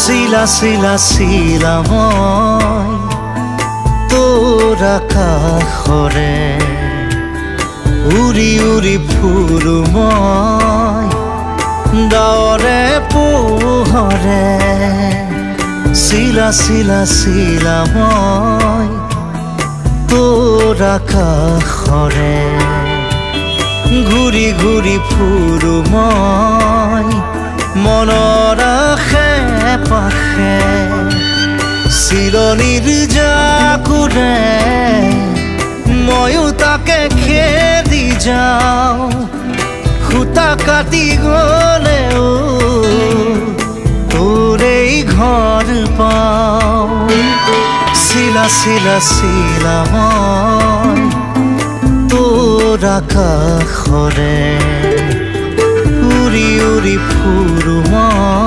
চিলা চিলা চিলা মই তোৰ আকাশৰে উৰি উৰি ফুৰো মই ডাৱৰে পোহৰে চিলা চিলা চিলা মই তোৰ আকাশৰে ঘূৰি ঘূৰি ফুৰো মই মনৰ আশে পাশে চিৰণিৰ জাকুৰে ময়ো তাকে খেদি যাওঁ সূতা কাটি গলেও তোৰেই ঘৰ পাওঁ চিলা চিলা চিলা মই তোৰ আকাশৰে উৰি উৰি ফুৰো মই